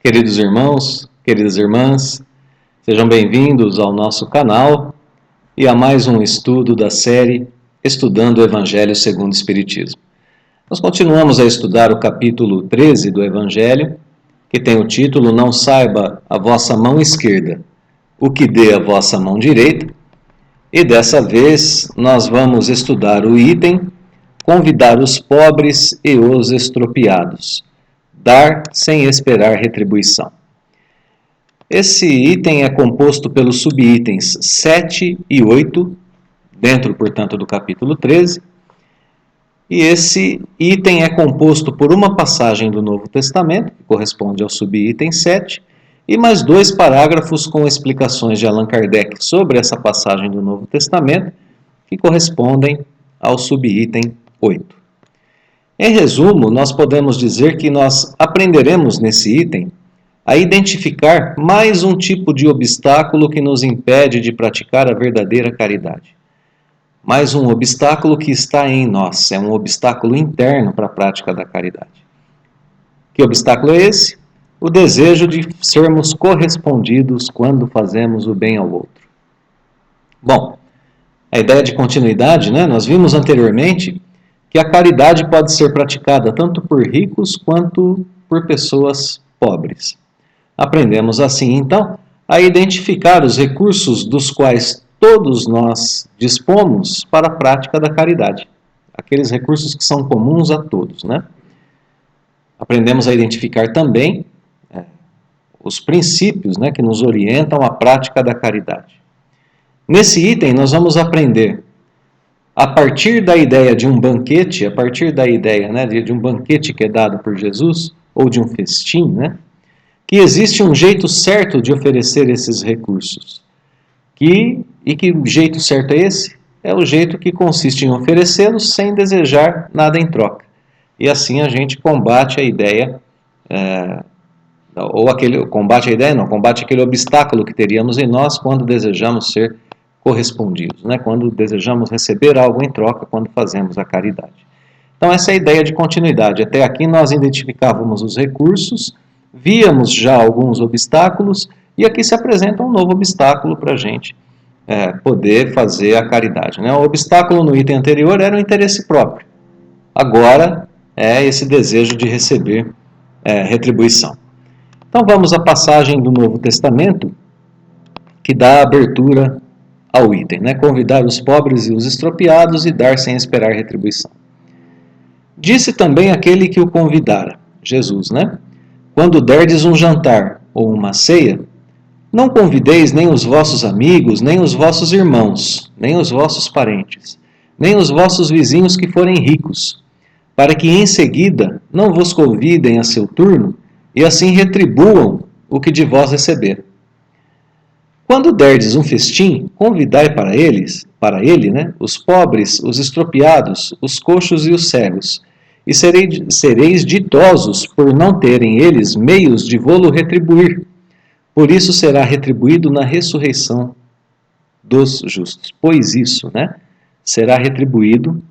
Queridos irmãos, queridas irmãs, sejam bem-vindos ao nosso canal e a mais um estudo da série Estudando o Evangelho segundo o Espiritismo. Nós continuamos a estudar o capítulo 13 do Evangelho, que tem o título Não saiba a vossa mão esquerda o que dê a vossa mão direita, e dessa vez nós vamos estudar o item Convidar os pobres e os estropiados. Dar sem esperar retribuição. Esse item é composto pelos subitens 7 e 8, dentro, portanto, do capítulo 13. E esse item é composto por uma passagem do Novo Testamento, que corresponde ao subitem 7, e mais 2 parágrafos com explicações de Allan Kardec sobre essa passagem do Novo Testamento, que correspondem ao subitem 8. Em resumo, nós podemos dizer que nós aprenderemos nesse item a identificar mais um tipo de obstáculo que nos impede de praticar a verdadeira caridade. Mais um obstáculo que está em nós, é um obstáculo interno para a prática da caridade. Que obstáculo é esse? O desejo de sermos correspondidos quando fazemos o bem ao outro. Bom, a ideia de continuidade, nós vimos anteriormente que a caridade pode ser praticada tanto por ricos quanto por pessoas pobres. Aprendemos assim, então, a identificar os recursos dos quais todos nós dispomos para a prática da caridade. Aqueles recursos que são comuns a todos, Aprendemos a identificar também os princípios que nos orientam à prática da caridade. Nesse item, nós vamos aprender, a partir da ideia de um banquete, a partir da ideia de um banquete que é dado por Jesus, ou de um festim, que existe um jeito certo de oferecer esses recursos. E que jeito certo é esse? É o jeito que consiste em oferecê-los sem desejar nada em troca. E assim a gente combate a ideia, combate aquele obstáculo que teríamos em nós quando desejamos ser correspondidos, quando desejamos receber algo em troca, quando fazemos a caridade. Então essa é a ideia de continuidade. Até aqui nós identificávamos os recursos, víamos já alguns obstáculos, e aqui se apresenta um novo obstáculo para a gente poder fazer a caridade. O obstáculo no item anterior era o interesse próprio. Agora é esse desejo de receber retribuição. Então vamos à passagem do Novo Testamento, que dá abertura ao item, convidar os pobres e os estropiados e dar sem esperar retribuição. Disse também aquele que o convidara, Jesus, quando derdes um jantar ou uma ceia, não convideis nem os vossos amigos, nem os vossos irmãos, nem os vossos parentes, nem os vossos vizinhos que forem ricos, para que em seguida não vos convidem a seu turno e assim retribuam o que de vós receberam. Quando derdes um festim, convidai para ele, os pobres, os estropiados, os coxos e os cegos, e sereis ditosos por não terem eles meios de vô-lo retribuir. Por isso será retribuído na ressurreição dos justos. Pois isso, será retribuído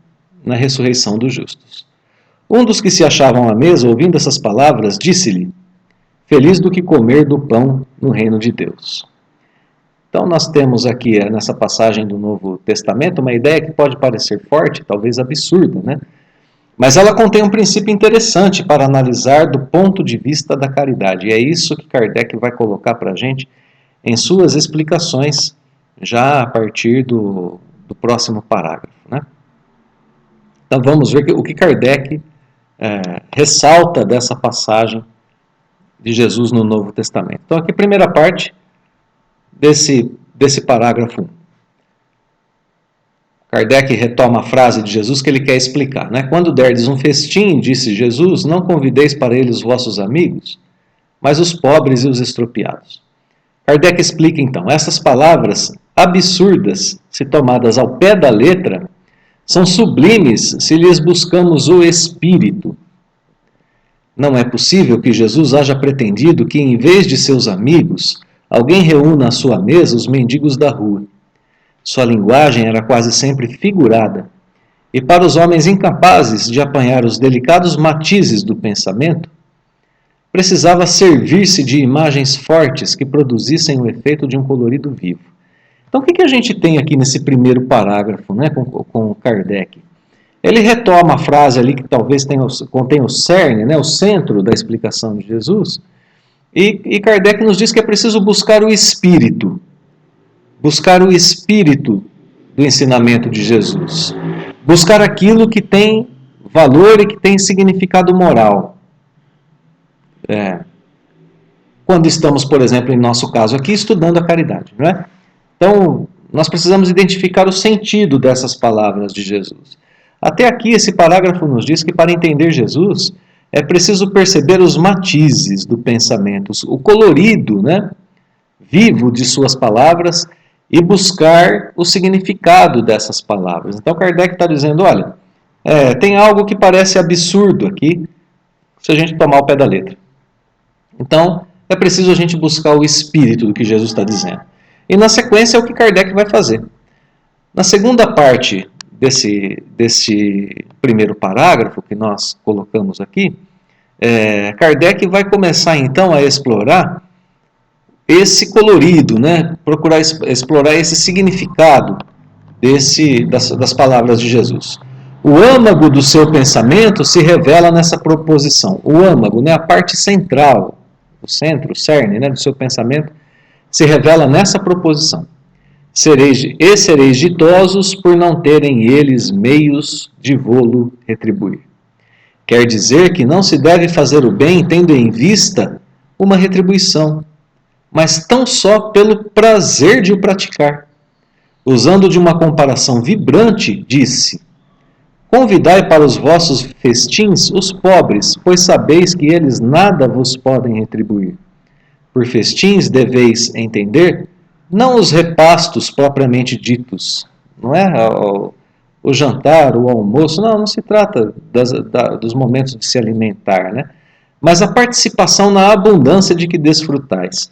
na ressurreição dos justos. Um dos que se achavam à mesa, ouvindo essas palavras, disse-lhe, feliz do que comer do pão no reino de Deus. Então nós temos aqui, nessa passagem do Novo Testamento, uma ideia que pode parecer forte, talvez absurda, mas ela contém um princípio interessante para analisar do ponto de vista da caridade. E é isso que Kardec vai colocar para a gente em suas explicações, já a partir do próximo parágrafo. Então vamos ver o que Kardec ressalta dessa passagem de Jesus no Novo Testamento. Então aqui, primeira parte desse parágrafo 1. Kardec retoma a frase de Jesus que ele quer explicar. Quando derdes um festim, disse Jesus, não convideis para ele os vossos amigos, mas os pobres e os estropiados. Kardec explica então, essas palavras absurdas, se tomadas ao pé da letra, são sublimes se lhes buscamos o espírito. Não é possível que Jesus haja pretendido que, em vez de seus amigos, alguém reúna à sua mesa os mendigos da rua. Sua linguagem era quase sempre figurada, e para os homens incapazes de apanhar os delicados matizes do pensamento, precisava servir-se de imagens fortes que produzissem o efeito de um colorido vivo. Então, o que a gente tem aqui nesse primeiro parágrafo, né, com Kardec? Ele retoma a frase ali que talvez contém o cerne, né, o centro da explicação de Jesus, e Kardec nos diz que é preciso buscar o espírito do ensinamento de Jesus, buscar aquilo que tem valor e que tem significado moral. Quando estamos, por exemplo, em nosso caso aqui, estudando a caridade, não é? Então, nós precisamos identificar o sentido dessas palavras de Jesus. Até aqui, esse parágrafo nos diz que para entender Jesus, é preciso perceber os matizes do pensamento, o colorido, né, vivo de suas palavras e buscar o significado dessas palavras. Então, Kardec está dizendo, olha, tem algo que parece absurdo aqui, se a gente tomar o pé da letra. Então, é preciso a gente buscar o espírito do que Jesus está dizendo. E na sequência é o que Kardec vai fazer. Na segunda parte desse primeiro parágrafo que nós colocamos aqui, Kardec vai começar então a explorar esse colorido, né? Procurar explorar esse significado das palavras de Jesus. O âmago do seu pensamento se revela nessa proposição. O âmago, né? A parte central, o centro, o cerne, né, do seu pensamento, se revela nessa proposição. Sereis ditosos por não terem eles meios de vô-lo retribuir. Quer dizer que não se deve fazer o bem tendo em vista uma retribuição, mas tão só pelo prazer de o praticar. Usando de uma comparação vibrante, disse: convidai para os vossos festins os pobres, pois sabeis que eles nada vos podem retribuir. Por festins deveis entender não os repastos propriamente ditos, não é o jantar, o almoço, não se trata dos momentos de se alimentar, né? Mas a participação na abundância de que desfrutais.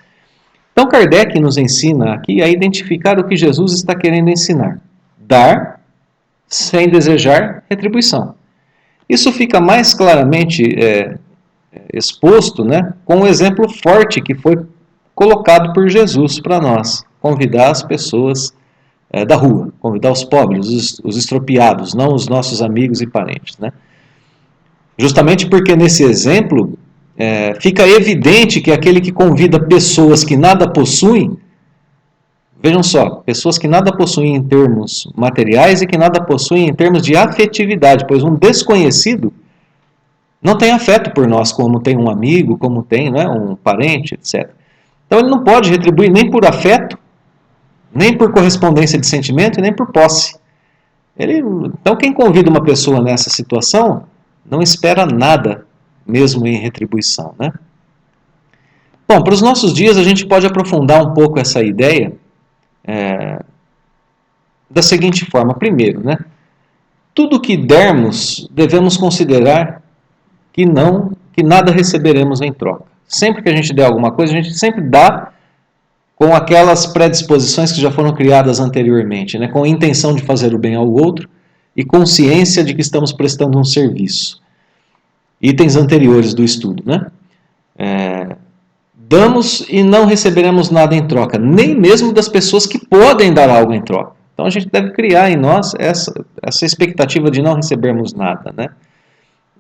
Então Kardec nos ensina aqui a identificar o que Jesus está querendo ensinar. Dar sem desejar retribuição. Isso fica mais claramente exposto, né, com um exemplo forte que foi colocado por Jesus para nós. Convidar as pessoas da rua, convidar os pobres, os estropiados, não os nossos amigos e parentes, né? Justamente porque nesse exemplo fica evidente que aquele que convida pessoas que nada possuem, vejam só, pessoas que nada possuem em termos materiais e que nada possuem em termos de afetividade, pois um desconhecido não tem afeto por nós, como tem um amigo, como tem, né, um parente, etc. Então ele não pode retribuir nem por afeto, nem por correspondência de sentimento e nem por posse. Então quem convida uma pessoa nessa situação não espera nada, mesmo em retribuição, né? Bom, para os nossos dias a gente pode aprofundar um pouco essa ideia da seguinte forma. Primeiro, né, tudo que dermos devemos considerar que nada receberemos em troca. Sempre que a gente der alguma coisa, a gente sempre dá com aquelas predisposições que já foram criadas anteriormente, né, com a intenção de fazer o bem ao outro e consciência de que estamos prestando um serviço. Itens anteriores do estudo, né? Damos e não receberemos nada em troca, nem mesmo das pessoas que podem dar algo em troca. Então a gente deve criar em nós essa expectativa de não recebermos nada, né?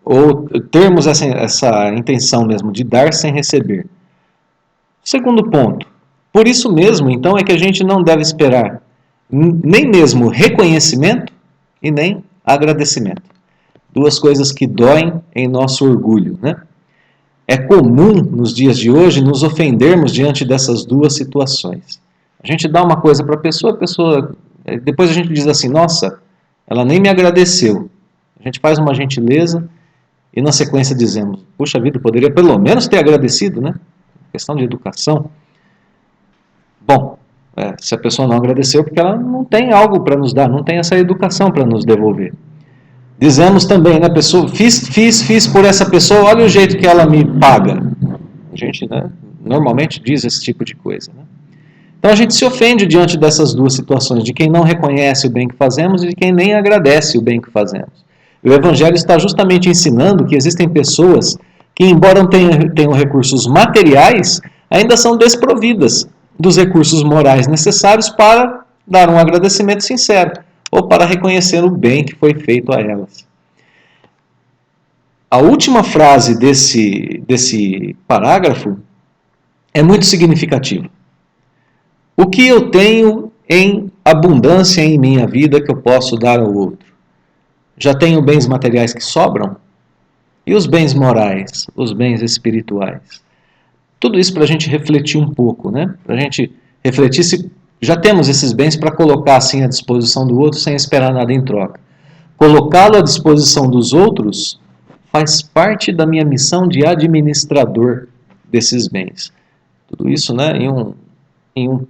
Ou termos essa intenção mesmo de dar sem receber. Segundo ponto, por isso mesmo, então, é que a gente não deve esperar nem mesmo reconhecimento e nem agradecimento. Duas coisas que doem em nosso orgulho, né? É comum, nos dias de hoje, nos ofendermos diante dessas duas situações. A gente dá uma coisa para a pessoa, depois a gente diz assim, nossa, ela nem me agradeceu. A gente faz uma gentileza e na sequência dizemos, puxa vida, poderia pelo menos ter agradecido, né? Questão de educação. Bom, se a pessoa não agradeceu, porque ela não tem algo para nos dar, não tem essa educação para nos devolver. Dizemos também, né, pessoa, fiz por essa pessoa, olha o jeito que ela me paga. A gente, né, normalmente diz esse tipo de coisa, né? Então a gente se ofende diante dessas duas situações, de quem não reconhece o bem que fazemos e de quem nem agradece o bem que fazemos. O Evangelho está justamente ensinando que existem pessoas que, embora tenham recursos materiais, ainda são desprovidas dos recursos morais necessários para dar um agradecimento sincero ou para reconhecer o bem que foi feito a elas. A última frase desse parágrafo é muito significativa. O que eu tenho em abundância em minha vida que eu posso dar ao outro? Já tenho bens materiais que sobram? E os bens morais, os bens espirituais? Tudo isso para a gente refletir um pouco, né? Para a gente refletir se já temos esses bens para colocar assim à disposição do outro sem esperar nada em troca. Colocá-lo à disposição dos outros faz parte da minha missão de administrador desses bens. Tudo isso, né, em um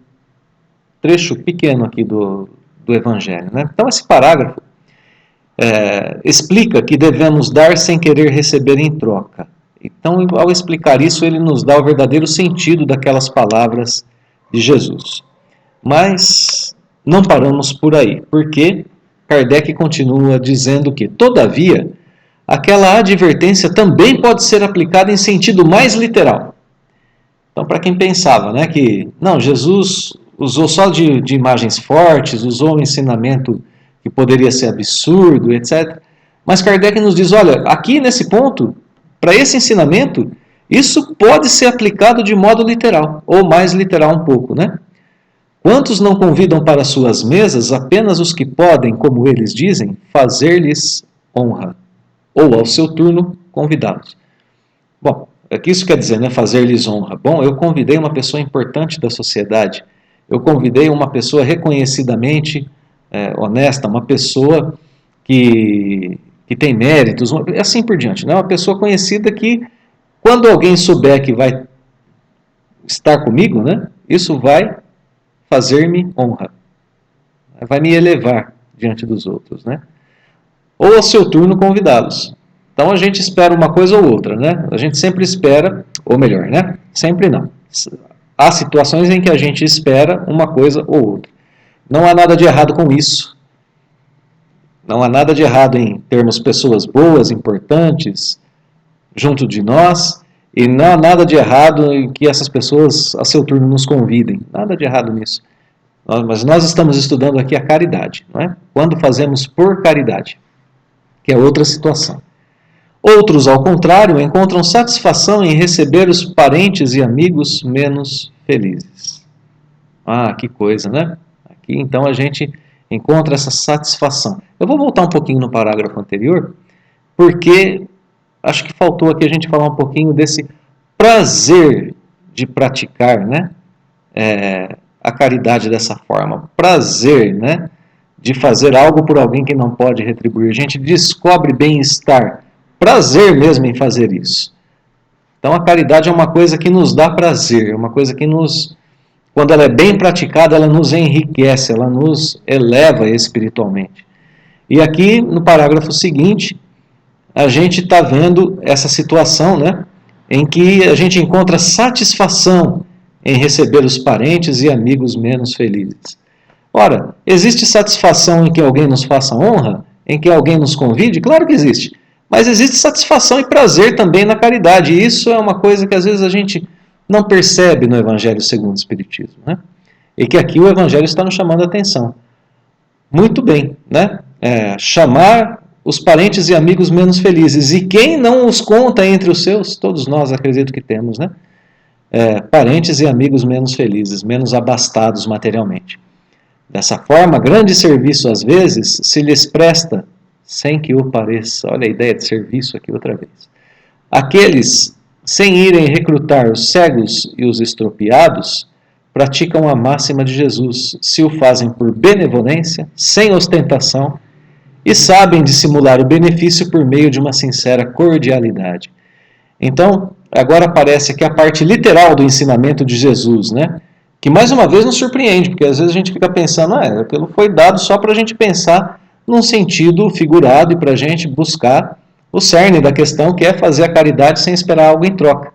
trecho pequeno aqui do Evangelho, né? Então esse parágrafo explica que devemos dar sem querer receber em troca. Então, ao explicar isso, ele nos dá o verdadeiro sentido daquelas palavras de Jesus. Mas não paramos por aí, porque Kardec continua dizendo que, todavia, aquela advertência também pode ser aplicada em sentido mais literal. Então, para quem pensava, né, que não, Jesus usou só de imagens fortes, usou um ensinamento que poderia ser absurdo, etc. Mas Kardec nos diz, olha, aqui nesse ponto, para esse ensinamento, isso pode ser aplicado de modo literal, ou mais literal um pouco, né? Quantos não convidam para suas mesas apenas os que podem, como eles dizem, fazer-lhes honra, ou ao seu turno convidá-los? Bom, o que isso quer dizer, né? Fazer-lhes honra. Bom, eu convidei uma pessoa importante da sociedade, eu convidei uma pessoa reconhecidamente honesta, uma pessoa que tem méritos, assim por diante, né? Uma pessoa conhecida que, quando alguém souber que vai estar comigo, né? Isso vai fazer-me honra, vai me elevar diante dos outros, né? Ou ao seu turno convidá-los. Então a gente espera uma coisa ou outra, né? A gente sempre espera, ou melhor, né? Sempre não. Há situações em que a gente espera uma coisa ou outra. Não há nada de errado com isso. Não há nada de errado em termos pessoas boas, importantes, junto de nós, e não há nada de errado em que essas pessoas, a seu turno, nos convidem. Nada de errado nisso. Mas nós estamos estudando aqui a caridade, não é? Quando fazemos por caridade, que é outra situação. Outros, ao contrário, encontram satisfação em receber os parentes e amigos menos felizes. Ah, que coisa, né? Aqui, então, a gente encontra essa satisfação. Eu vou voltar um pouquinho no parágrafo anterior, porque acho que faltou aqui a gente falar um pouquinho desse prazer de praticar, né? A caridade dessa forma. Prazer, né? De fazer algo por alguém que não pode retribuir. A gente descobre bem-estar, prazer mesmo em fazer isso. Então a caridade é uma coisa que nos dá prazer, é uma coisa que nos, quando ela é bem praticada, ela nos enriquece, ela nos eleva espiritualmente. E aqui no parágrafo seguinte, a gente está vendo essa situação, né, em que a gente encontra satisfação em receber os parentes e amigos menos felizes. Ora, existe satisfação em que alguém nos faça honra? Em que alguém nos convide? Claro que existe. Mas existe satisfação e prazer também na caridade. E isso é uma coisa que às vezes a gente não percebe no Evangelho segundo o Espiritismo, né? E que aqui o Evangelho está nos chamando a atenção. Muito bem, né? Chamar os parentes e amigos menos felizes. E quem não os conta entre os seus? Todos nós acredito que temos, né? Parentes e amigos menos felizes, menos abastados materialmente. Dessa forma, grande serviço às vezes se lhes presta sem que o pareça. Olha a ideia de serviço aqui outra vez. Aqueles, sem irem recrutar os cegos e os estropiados, praticam a máxima de Jesus, se o fazem por benevolência, sem ostentação, e sabem dissimular o benefício por meio de uma sincera cordialidade. Então, agora aparece aqui a parte literal do ensinamento de Jesus, né? Que mais uma vez nos surpreende, porque às vezes a gente fica pensando, aquilo foi dado só para a gente pensar num sentido figurado e para a gente buscar o cerne da questão, que é fazer a caridade sem esperar algo em troca.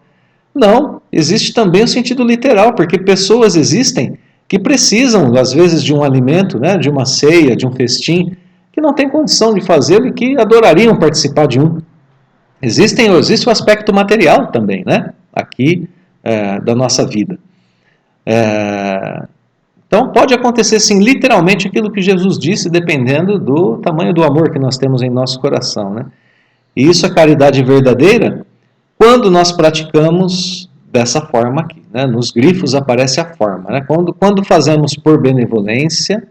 Não, existe também o sentido literal, porque pessoas existem que precisam, às vezes, de um alimento, né, de uma ceia, de um festim, que não tem condição de fazê-lo e que adorariam participar de um. Existe o aspecto material também, né? Aqui da nossa vida. Então pode acontecer sim, literalmente aquilo que Jesus disse, dependendo do tamanho do amor que nós temos em nosso coração, né? E isso é caridade verdadeira quando nós praticamos dessa forma aqui, né? Nos grifos aparece a forma, né? Quando fazemos por benevolência,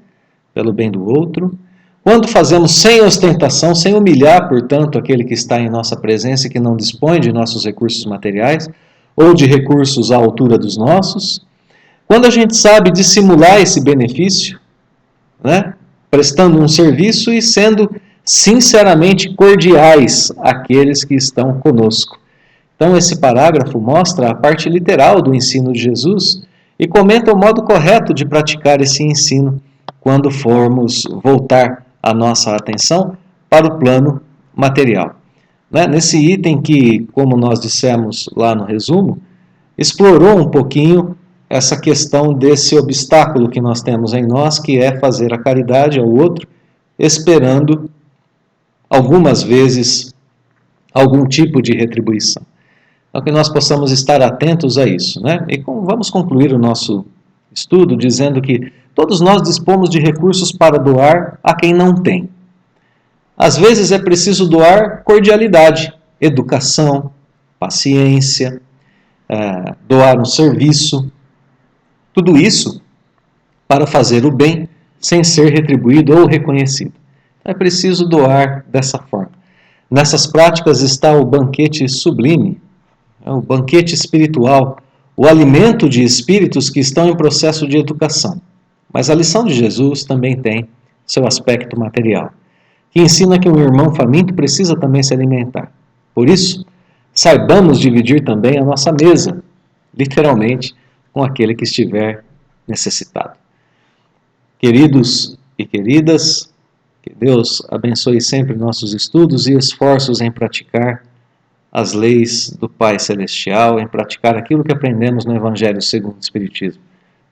pelo bem do outro, quando fazemos sem ostentação, sem humilhar, portanto, aquele que está em nossa presença e que não dispõe de nossos recursos materiais ou de recursos à altura dos nossos, quando a gente sabe dissimular esse benefício, né, prestando um serviço e sendo sinceramente cordiais àqueles que estão conosco. Então, esse parágrafo mostra a parte literal do ensino de Jesus e comenta o modo correto de praticar esse ensino quando formos voltar a nossa atenção para o plano material. Nesse item que, como nós dissemos lá no resumo, explorou um pouquinho essa questão desse obstáculo que nós temos em nós, que é fazer a caridade ao outro, esperando algumas vezes algum tipo de retribuição. Então, que nós possamos estar atentos a isso, né? E vamos concluir o nosso estudo dizendo que todos nós dispomos de recursos para doar a quem não tem. Às vezes é preciso doar cordialidade, educação, paciência, doar um serviço, tudo isso para fazer o bem sem ser retribuído ou reconhecido. É preciso doar dessa forma. Nessas práticas está o banquete sublime, o banquete espiritual, o alimento de espíritos que estão em processo de educação. Mas a lição de Jesus também tem seu aspecto material, que ensina que um irmão faminto precisa também se alimentar. Por isso, saibamos dividir também a nossa mesa, literalmente, com aquele que estiver necessitado. Queridos e queridas, que Deus abençoe sempre nossos estudos e esforços em praticar as leis do Pai Celestial, em praticar aquilo que aprendemos no Evangelho segundo o Espiritismo.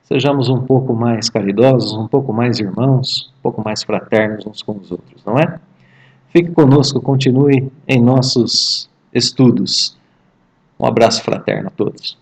Sejamos um pouco mais caridosos, um pouco mais irmãos, um pouco mais fraternos uns com os outros, não é? Fique conosco, continue em nossos estudos. Um abraço fraterno a todos.